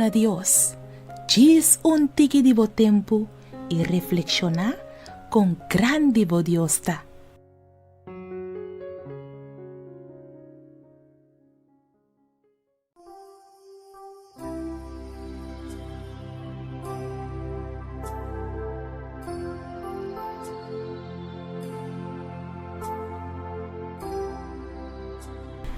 a Dios. Gis un tiki divo tempo y reflexiona con gran divo Dios ta.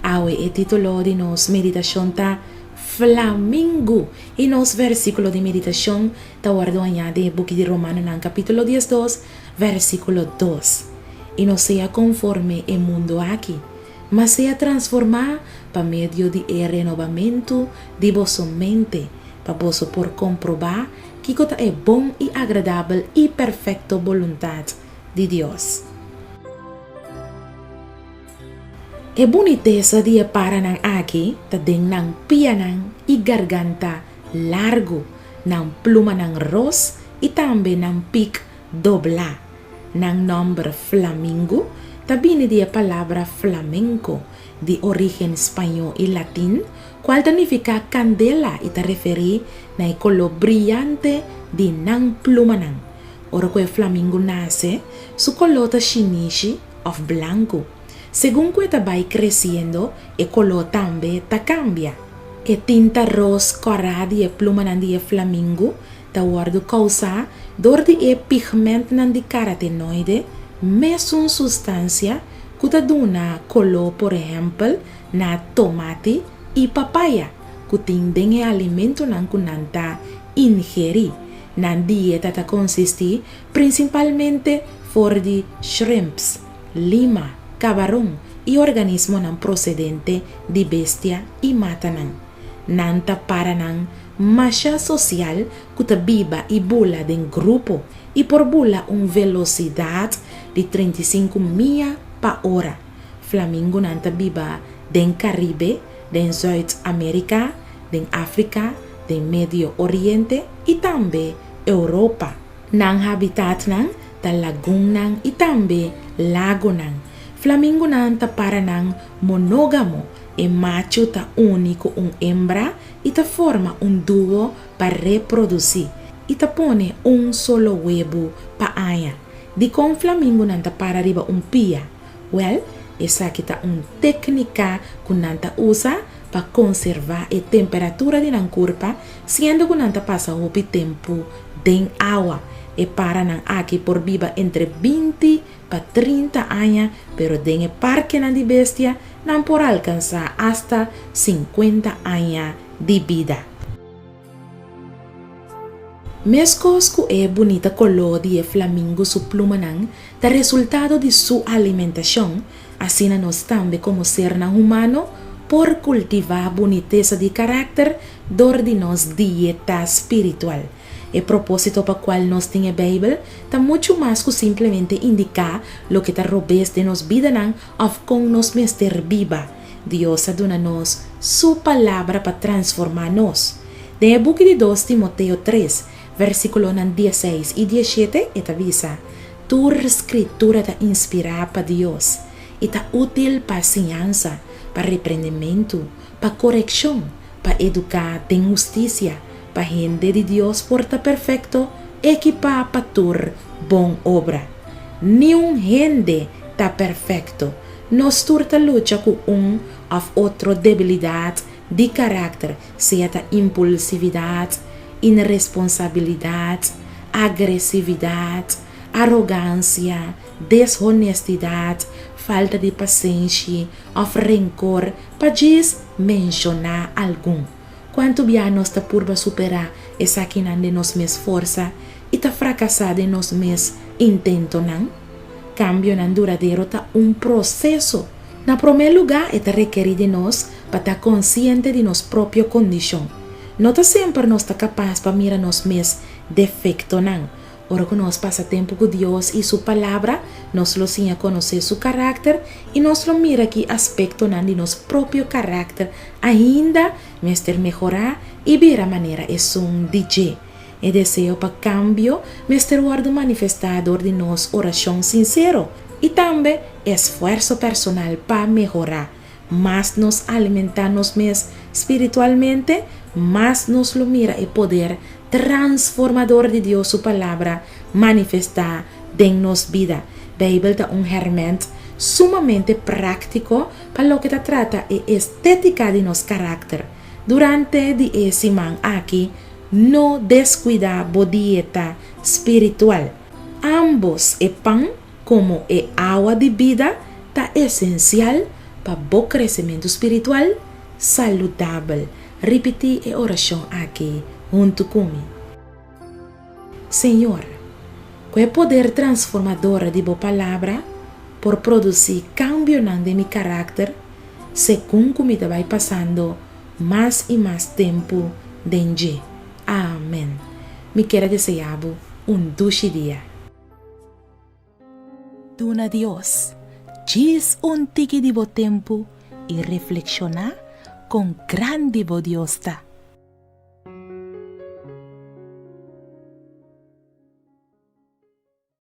Awe e título de nos meditación ta Flamingo. Y nos versículo de meditación ta guardo añade buki de Romano en capítulo 12, versículo 2. Y no sea conforme el mundo aquí, mas sea transformada por medio de renovamiento de vossa mente, para vos por comprobar que cota es bom y agradable y perfecto voluntad de Dios. E boniteza de paranang aqui, ta ding nang pianang e garganta largo, nang pluma ng ros e tambe ng pic dobla. Nang nombre flamingo, ta bini de palavra flamenco, de origen español y latín, cual significa candela y ta referi na color brillante de nang pluma nang. Ora que flamingo nace, su color ta shinishi of blanco. Según que va creciendo, el color también cambia. E tinta ros corada de pluma de flamingo, ta guardo causa dor de pigmento de carotenoide, mesma sustancia que ta dona color, por ejemplo, na tomate e papaya, que tem alimento nan kunanta ingeri. Nan dieta ta consiste principalmente for de shrimps, lima, camarón y organismo nan procedente de bestia y matanan. Nanta paranan masha social que viva y bula den grupo y por bula una velocidad de 35 millas por hora. Flamingo nanta viva den Caribe, den Sudamérica, den África, den Medio Oriente y también Europa. Nan habitat nan ta lagunan y también lago nan. Flamingo nanta para nang monógamo, e macho ta único hembra y ta forma un dúo para reproducir y ta pone un solo huevo pa aña. Di con flamingo nanta para arriba un pia. Well, esa kita un técnica que nanta usa para conservar a temperatura de nan curpa, siendo que nanta pasa hopi tempo den agua. E para nan aquí por viva entre 20 para 30 años, pero en el parque nan de bestia nan por alcanzar hasta 50 años de vida. Mescos que es bonita color de flamingo su pluma nan, da resultado de su alimentación, así nos también como ser nan humano, por cultivar boniteza de carácter, dor de nos dieta espiritual. El propósito para cual nos tiene Bible está mucho más que simplemente indicar lo que está robes de nos vida nan of con nos mester viva. Dios aduna nos su palabra para transformarnos. De el book de 2 Timoteo 3, versículo 16 y 17, esta avisa: tu escritura está inspirada para Dios y está útil para enseñanza, para reprendimiento, para corrección, para educar en justicia, para gente de Dios porta perfecto, equipa para tur bon obra. Ni un gente está perfecto. Nos turta lucha con un of otro debilidad de carácter, sea ta impulsividad, irresponsabilidad, agresividad, arrogancia, deshonestidad, falta de paciencia, of rencor, para mencionar algún. Quanto bia nos ta purba superar esa que nan de nos mes força e ta fracasar de nos mes intento nan? Cambio nan duradeiro ta un proceso. Na primeiro lugar, eta requerir de nós para estar consciente de nos própria condição. Não ta sempre nos ta capaz para mirar nos mes defecto nan. Ora que nós passa tempo com Deus e sua palavra, nós lo sinha conhecer seu caráter e nós lo mira que aspecto nan de nos próprio caráter ainda mester mejorar e ver a maneira é um DJ. E desejo para cambio, mester guardo manifestador de nos oração sincero e também esforço personal para mejorar. Mas nos alimentarnos mes espiritualmente, más nos lo mira el poder transformador de Dios, su palabra, manifesta en nos vida. Biblia da un herramienta sumamente práctico para lo que te trata e estética de nos carácter. Durante de ese man aquí, no descuida la dieta espiritual. Ambos, el pan como el agua de vida, está esencial para el crecimiento espiritual saludable. Repite la oración aquí junto conmigo. Señor, ¿qué poder transformador de tu palabra por producir cambio de mi carácter según como te va pasando más y más tiempo dentro? Amén. Me quiero desear un dulce día. Duna Dios, diz un tiki de tempo y reflexiona con grande Dios.